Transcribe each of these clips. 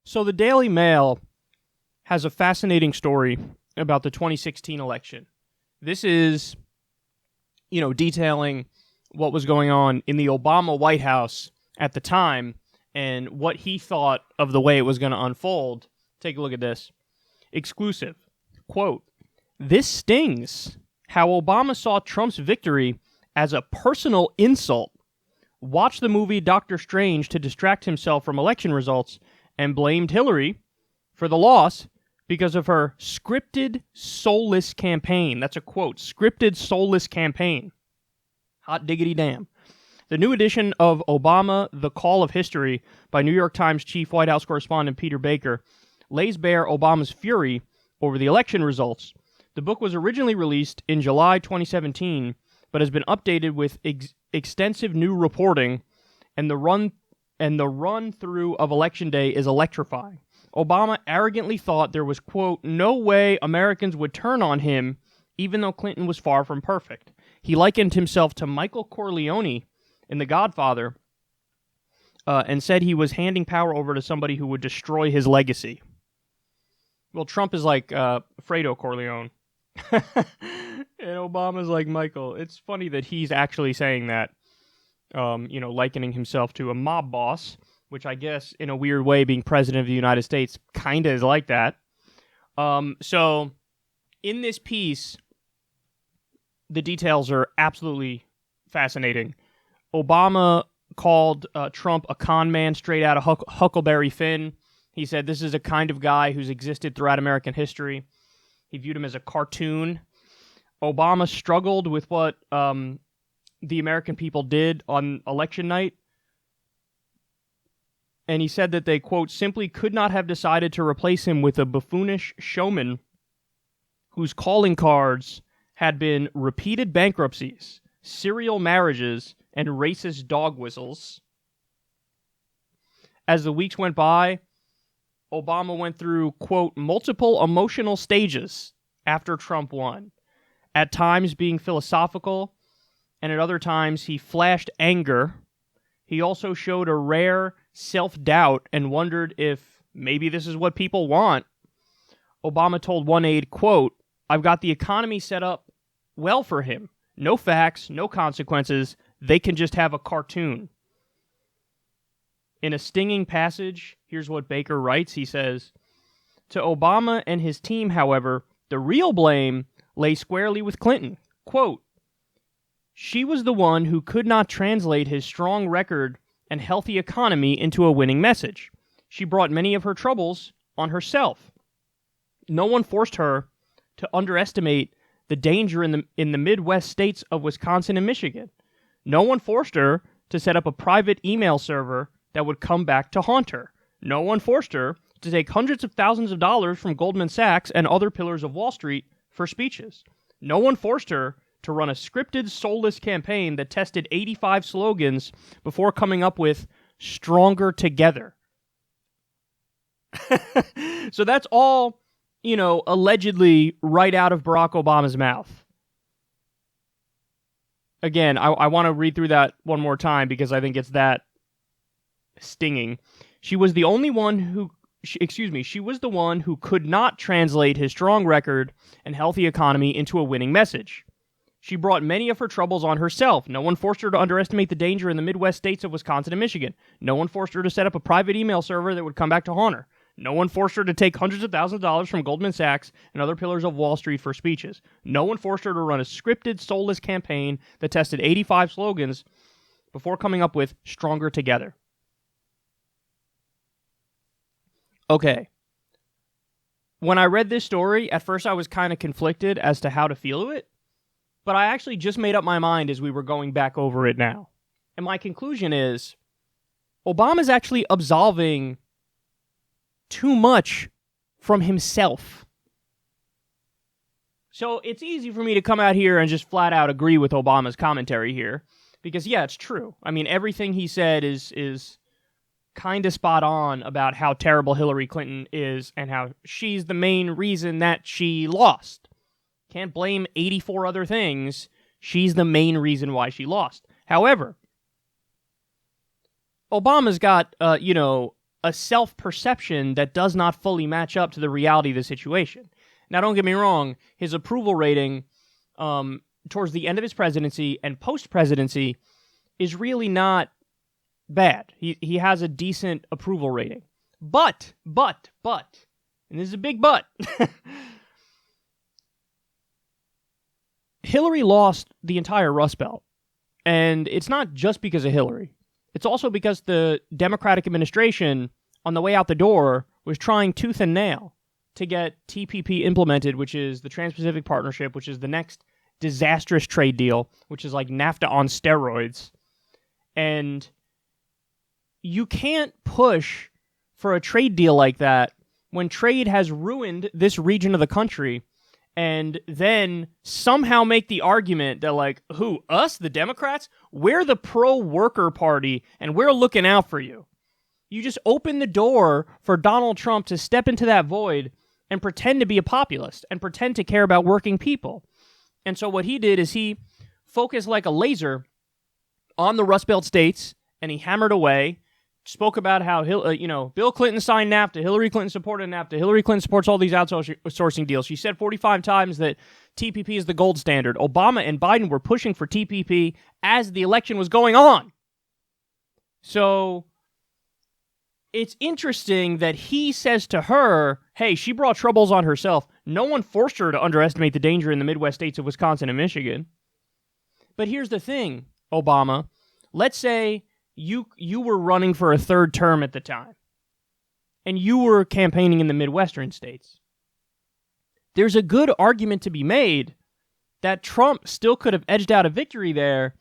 So the Daily Mail has a fascinating story about the 2016 election. This is, detailing what was going on in the Obama White House at the time and what he thought of the way it was going to unfold. Take a look at this. Exclusive. Quote, "This stings. How Obama saw Trump's victory as a personal insult. Watched the movie Doctor Strange to distract himself from election results and blamed Hillary for the loss because of her scripted, soulless campaign." That's a quote. Scripted, soulless campaign. Hot diggity damn. The new edition of Obama, The Call of History by New York Times chief White House correspondent Peter Baker lays bare Obama's fury over the election results. The book was originally released in July 2017, but has been updated with extensive new reporting, and the run through of Election Day is electrifying. Obama arrogantly thought there was, quote, "no way Americans would turn on him, even though Clinton was far from perfect." He likened himself to Michael Corleone in The Godfather, and said he was handing power over to somebody who would destroy his legacy. Well, Trump is like Fredo Corleone. And Obama's like Michael. It's funny that he's actually saying that, likening himself to a mob boss, which I guess, in a weird way, being president of the United States kind of is like that. So, in this piece, the details are absolutely fascinating. Obama called Trump a con man straight out of Huckleberry Finn. He said this is a kind of guy who's existed throughout American history. He viewed him as a cartoon. Obama struggled with what the American people did on election night. And he said that they, quote, "simply could not have decided to replace him with a buffoonish showman whose calling cards had been repeated bankruptcies, serial marriages, and racist dog whistles." As the weeks went by, Obama went through, quote, "multiple emotional stages after Trump won, at times being philosophical, and at other times he flashed anger. He also showed a rare self-doubt and wondered if maybe this is what people want." Obama told one aide, quote, "I've got the economy set up well for him. No facts, no consequences. They can just have a cartoon." In a stinging passage, here's what Baker writes. He says, "To Obama and his team, however, the real blame lay squarely with Clinton. Quote, she was the one who could not translate his strong record and healthy economy into a winning message. She brought many of her troubles on herself. No one forced her to underestimate the danger in the Midwest states of Wisconsin and Michigan. No one forced her to set up a private email server that would come back to haunt her. No one forced her to take hundreds of thousands of dollars from Goldman Sachs and other pillars of Wall Street for speeches. No one forced her to run a scripted, soulless campaign that tested 85 slogans before coming up with Stronger Together." So that's all, allegedly right out of Barack Obama's mouth. Again, I want to read through that one more time because I think it's that stinging. She was the one who could not translate his strong record and healthy economy into a winning message. She brought many of her troubles on herself. No one forced her to underestimate the danger in the Midwest states of Wisconsin and Michigan. No one forced her to set up a private email server that would come back to haunt her. No one forced her to take hundreds of thousands of dollars from Goldman Sachs and other pillars of Wall Street for speeches. No one forced her to run a scripted, soulless campaign that tested 85 slogans before coming up with Stronger Together. Okay. When I read this story, at first I was kind of conflicted as to how to feel it, but I actually just made up my mind as we were going back over it now. And my conclusion is, Obama's actually absolving too much from himself. So it's easy for me to come out here and just flat out agree with Obama's commentary here, because yeah, it's true. I mean, everything he said is kind of spot on about how terrible Hillary Clinton is and how she's the main reason that she lost. Can't blame 84 other things. She's the main reason why she lost. However, Obama's got, a self-perception that does not fully match up to the reality of the situation. Now, don't get me wrong, his approval rating towards the end of his presidency and post-presidency is really not bad. He has a decent approval rating. But, and this is a big but, Hillary lost the entire Rust Belt. And it's not just because of Hillary. It's also because the Democratic administration, on the way out the door, was trying tooth and nail to get TPP implemented, which is the Trans-Pacific Partnership, which is the next disastrous trade deal, which is like NAFTA on steroids. And you can't push for a trade deal like that when trade has ruined this region of the country, and then somehow make the argument that, like, who, us, the Democrats? We're the pro-worker party, and we're looking out for you. You just open the door for Donald Trump to step into that void and pretend to be a populist and pretend to care about working people. And so what he did is he focused like a laser on the Rust Belt states, and he hammered away, spoke about how Bill Clinton signed NAFTA, Hillary Clinton supported NAFTA, Hillary Clinton supports all these outsourcing deals. She said 45 times that TPP is the gold standard. Obama and Biden were pushing for TPP as the election was going on. So it's interesting that he says to her, hey, she brought troubles on herself. No one forced her to underestimate the danger in the Midwest states of Wisconsin and Michigan. But here's the thing, Obama. Let's say you were running for a third term at the time, and you were campaigning in the Midwestern states. There's a good argument to be made that Trump still could have edged out a victory there,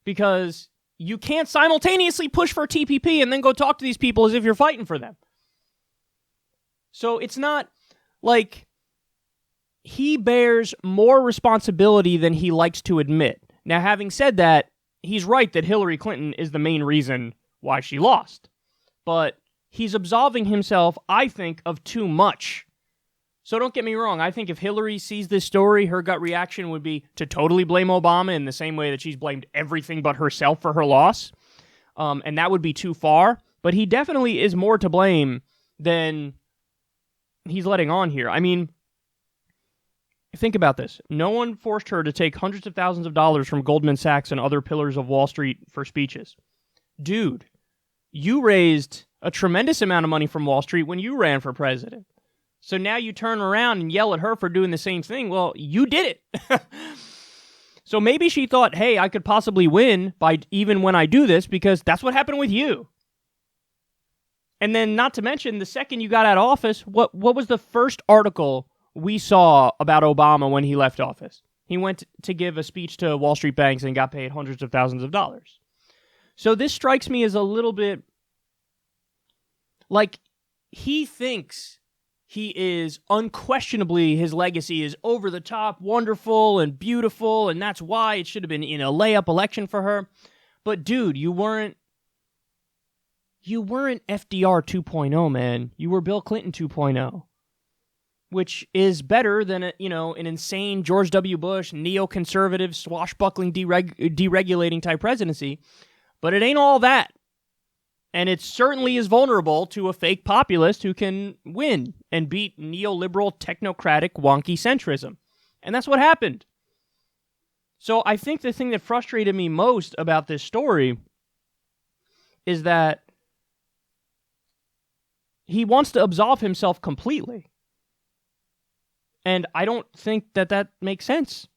because you can't simultaneously push for TPP and then go talk to these people as if you're fighting for them. So it's not like he bears more responsibility than he likes to admit. Now, having said that, he's right that Hillary Clinton is the main reason why she lost. But he's absolving himself, I think, of too much. So don't get me wrong. I think if Hillary sees this story, her gut reaction would be to totally blame Obama in the same way that she's blamed everything but herself for her loss. And that would be too far. But he definitely is more to blame than he's letting on here. I mean, think about this. No one forced her to take hundreds of thousands of dollars from Goldman Sachs and other pillars of Wall Street for speeches. Dude, you raised a tremendous amount of money from Wall Street when you ran for president. So now you turn around and yell at her for doing the same thing. Well, you did it. So maybe she thought, hey, I could possibly win by even when I do this, because that's what happened with you. And then, not to mention, the second you got out of office, what was the first article we saw about Obama when he left office? He went to give a speech to Wall Street banks and got paid hundreds of thousands of dollars. So this strikes me as a little bit like he thinks he is unquestionably, his legacy is over the top, wonderful and beautiful, and that's why it should have been in a layup election for her. But dude, you weren't FDR 2.0, man. You were Bill Clinton 2.0. Which is better than an insane George W. Bush, neoconservative, swashbuckling, deregulating type presidency. But it ain't all that. And it certainly is vulnerable to a fake populist who can win and beat neoliberal, technocratic, wonky centrism. And that's what happened. So I think the thing that frustrated me most about this story is that he wants to absolve himself completely. And I don't think that makes sense.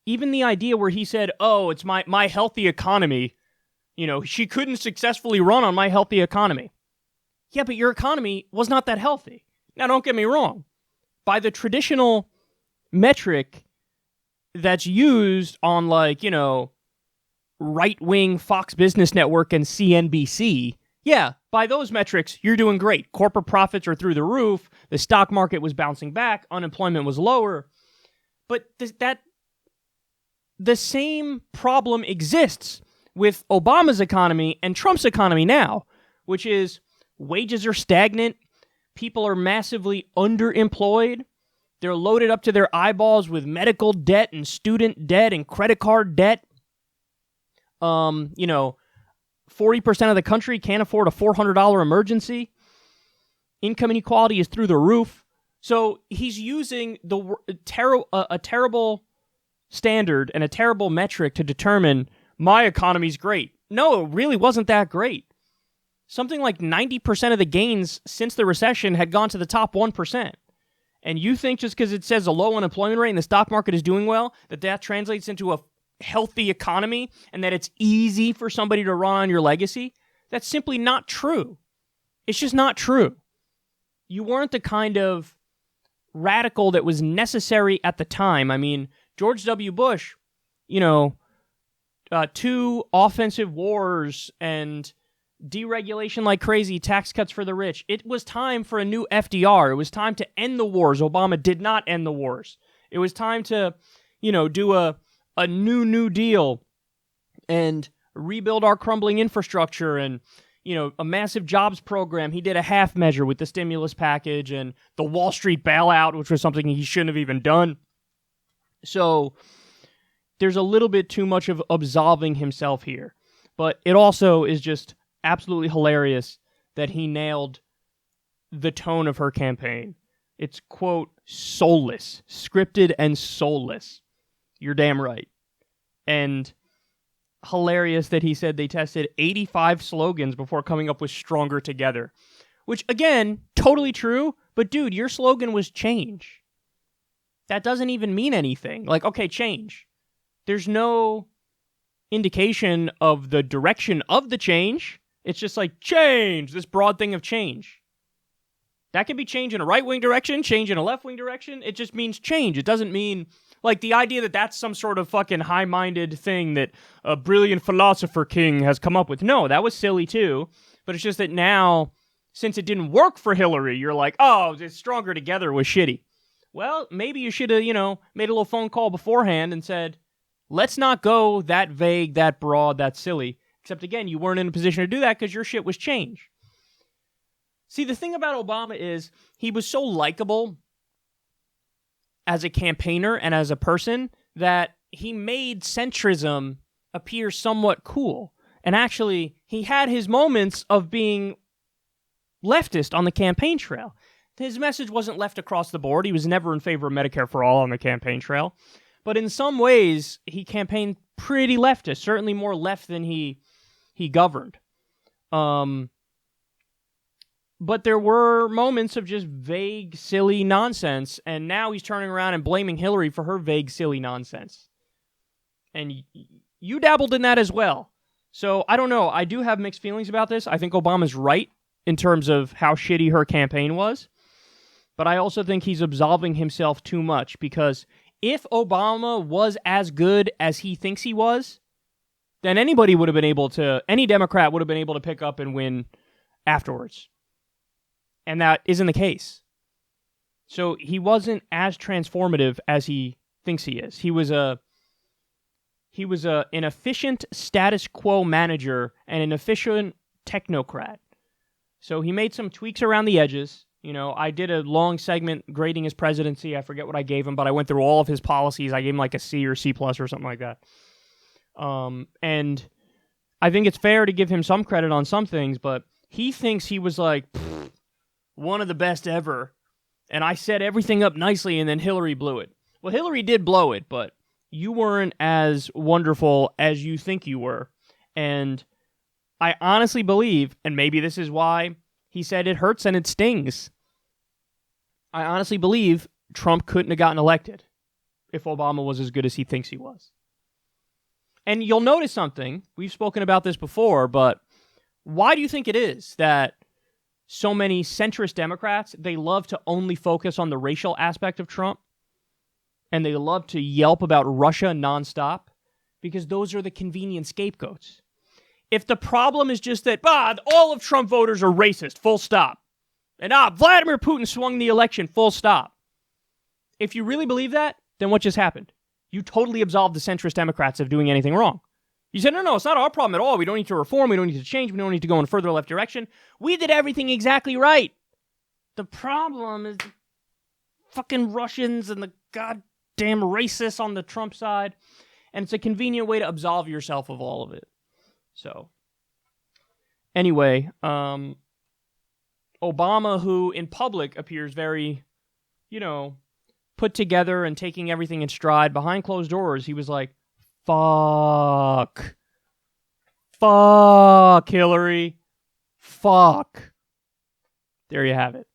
Even the idea where he said, oh, it's my healthy economy. She couldn't successfully run on my healthy economy. Yeah, but your economy was not that healthy. Now, don't get me wrong. By the traditional metric that's used on, right-wing Fox Business Network and CNBC, yeah, by those metrics, you're doing great. Corporate profits are through the roof. The stock market was bouncing back. Unemployment was lower. But the same problem exists with Obama's economy and Trump's economy now, which is wages are stagnant. People are massively underemployed. They're loaded up to their eyeballs with medical debt and student debt and credit card debt. 40% of the country can't afford a $400 emergency. Income inequality is through the roof. So he's using a terrible standard and a terrible metric to determine my economy's great. No, it really wasn't that great. Something like 90% of the gains since the recession had gone to the top 1%. And you think just because it says a low unemployment rate and the stock market is doing well, that translates into a healthy economy and that it's easy for somebody to run on your legacy? That's simply not true. It's just not true. You weren't the kind of radical that was necessary at the time. I mean, George W. Bush, 2 offensive wars and deregulation like crazy, tax cuts for the rich. It was time for a new FDR. It was time to end the wars. Obama did not end the wars. It was time to, do a new deal and rebuild our crumbling infrastructure and, a massive jobs program. He did a half measure with the stimulus package and the Wall Street bailout, which was something he shouldn't have even done. So there's a little bit too much of absolving himself here. But it also is just absolutely hilarious that he nailed the tone of her campaign. It's, quote, soulless, scripted and soulless. You're damn right. And hilarious that he said they tested 85 slogans before coming up with Stronger Together. Which, again, totally true, but dude, your slogan was change. That doesn't even mean anything. Like, okay, change. There's no indication of the direction of the change. It's just like, change, this broad thing of change. That can be change in a right-wing direction, change in a left-wing direction. It just means change. It doesn't mean, like, the idea that that's some sort of fucking high-minded thing that a brilliant philosopher king has come up with. No, that was silly too. But it's just that now, since it didn't work for Hillary, you're like, oh, this Stronger Together was shitty. Well, maybe you should have, made a little phone call beforehand and said, let's not go that vague, that broad, that silly. Except, again, you weren't in a position to do that because your shit was change. See, the thing about Obama is he was so likable as a campaigner and as a person that he made centrism appear somewhat cool. And actually, he had his moments of being leftist on the campaign trail. His message wasn't left across the board. He was never in favor of Medicare for all on the campaign trail. But in some ways, he campaigned pretty leftist, certainly more left than he governed. But there were moments of just vague, silly nonsense, and now he's turning around and blaming Hillary for her vague, silly nonsense. And you dabbled in that as well. So, I don't know. I do have mixed feelings about this. I think Obama's right in terms of how shitty her campaign was. But I also think he's absolving himself too much, because if Obama was as good as he thinks he was, then any Democrat would have been able to pick up and win afterwards. And that isn't the case. So he wasn't as transformative as he thinks he is. He was an efficient status quo manager and an efficient technocrat. So he made some tweaks around the edges. I did a long segment grading his presidency. I forget what I gave him, but I went through all of his policies. I gave him like a C or C plus or something like that. And I think it's fair to give him some credit on some things, but he thinks he was like one of the best ever, and I set everything up nicely, and then Hillary blew it. Well, Hillary did blow it, but you weren't as wonderful as you think you were. And I honestly believe, and maybe this is why he said it hurts and it stings, I honestly believe Trump couldn't have gotten elected if Obama was as good as he thinks he was. And you'll notice something. We've spoken about this before, but why do you think it is that so many centrist Democrats, they love to only focus on the racial aspect of Trump, and they love to yelp about Russia nonstop? Because those are the convenient scapegoats. If the problem is just that, all of Trump voters are racist, full stop, and Vladimir Putin swung the election, full stop. If you really believe that, then what just happened? You totally absolved the centrist Democrats of doing anything wrong. You said, no, it's not our problem at all. We don't need to reform. We don't need to change. We don't need to go in a further left direction. We did everything exactly right. The problem is the fucking Russians and the goddamn racists on the Trump side. And it's a convenient way to absolve yourself of all of it. So, anyway, Obama, who in public appears very, put together and taking everything in stride, behind closed doors, he was like, fuck. Fuck, Hillary. Fuck. There you have it.